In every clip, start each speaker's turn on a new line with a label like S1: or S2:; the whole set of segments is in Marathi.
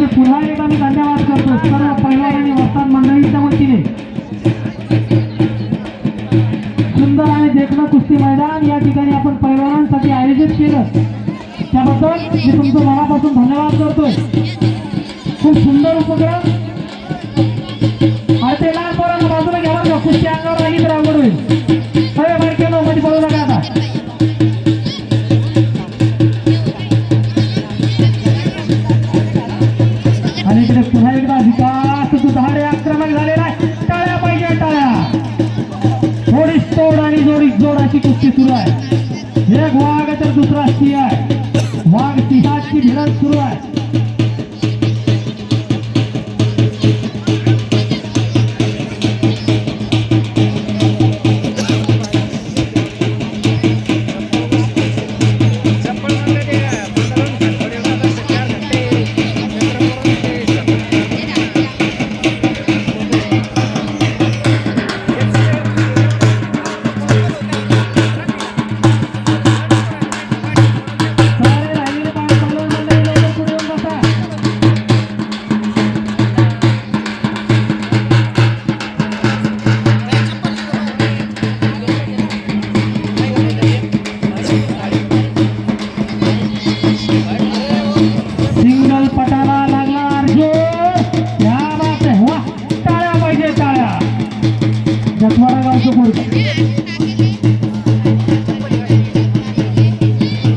S1: त्याचे पुन्हा एकदा मी धन्यवाद करतो सर्व पैलवान आणि वस्ताद मंडळींच्या वतीने। सुंदर आणि देखणं कुस्ती मैदान या ठिकाणी आपण पैलवानांसाठी आयोजित केलं, त्याबद्दल मी तुमचं मनापासून धन्यवाद करतोय। खूप सुंदर उपक्रम। आणि ते लहान पोरांना बाजूला घ्यावा का, कुस्ती अंगावर राहिली तर अवघड होईल। अरे बारक्यानो मध्ये पडू नका आता। आणि इकडे पुन्हा एकदा विकास सुधारे आक्रमक झालेला आहे। टाळ्या पाहिजे टाळ्या। थोडी तोड आणि जोडी जोड अशी कुस्ती सुरू आहे। एक वाघ तर दुसरा सिंह आहे। वाघ सिंहाची भिडत सुरू आहे।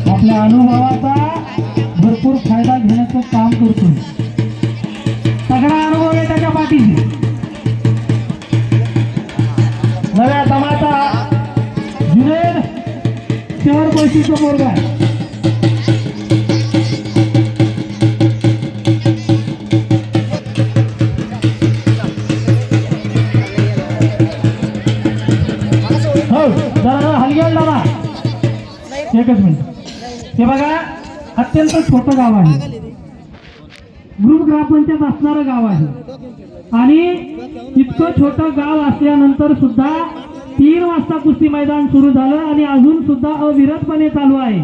S1: आपल्या अनुभवाचा भरपूर फायदा घेण्याचं काम करतो। सगळा अनुभव आहे त्याच्या पाठीशी। नव्या दमाचा जुनेद शहर पैशीचा पोरगा आहे। एकच मिनिट। हे बघा, अत्यंत छोटं गाव आहे, ग्रुप ग्रामपंचायत असणारं गाव आहे। आणि इतकं छोटं गाव असल्यानंतर सुद्धा 3 वाजता कुस्ती मैदान सुरू झालं आणि अजून सुद्धा अविरतपणे चालू आहे।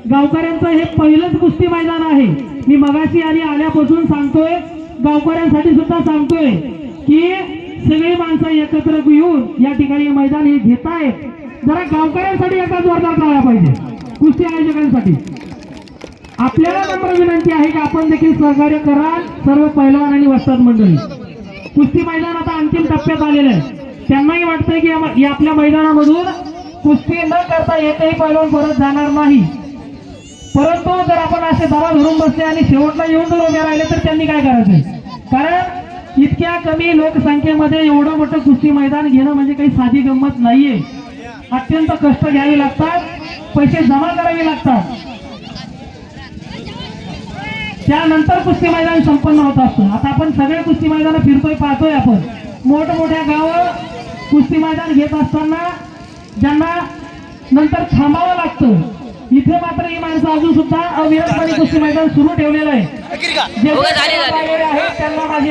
S1: गावकऱ्यांचं हे पहिलंच कुस्ती मैदान आहे। मी मगाशी आणि आल्यापासून सांगतोय, गावकऱ्यांसाठी सुद्धा सांगतोय की सगळी माणसं एकत्र येऊन या ठिकाणी मैदान हे घेत आहेत। जरा गावकऱ्यांसाठी एका जोरदार टाळ्या पाहिजे, कुस्ती आयोजकांसाठी। आपल्याला नम्र विनंती आहे की आपण देखील सहकार्य करा, सर्व पैलवान आणि वस्ताद मंडळी। कुस्ती मैदान आता अंतिम टप्प्यात आलेलं आहे। त्यांनाही वाटतंय की आपल्या मैदानामधून कुस्ती न करता एकही पैलवान परत जाणार नाही, परंतु जर आपण असे दबा धरून बसले आणि शेवटला येऊन जर उभे राहिले तर त्यांनी काय करायचं? कारण इतक्या कमी लोकसंख्येमध्ये एवढं मोठं कुस्ती मैदान घेणं म्हणजे काही साधी गंमत नाहीये। अत्यंत कष्ट घ्यावे लागतात, पैसे जमा करावे लागतात, त्यानंतर कुस्ती मैदान संपन्न होत असतं। आता आपण सगळे कुस्ती मैदान फिरतोय, पाहतोय आपण मोठमोठ्या गावं कुस्ती मैदान घेत असताना ज्यांना नंतर थांबावं लागतं, इथे मात्र ही माणसं अजून सुद्धा अविरतपणे कुस्ती मैदान सुरू ठेवलेलं आहे। जे आहे त्यांना माझी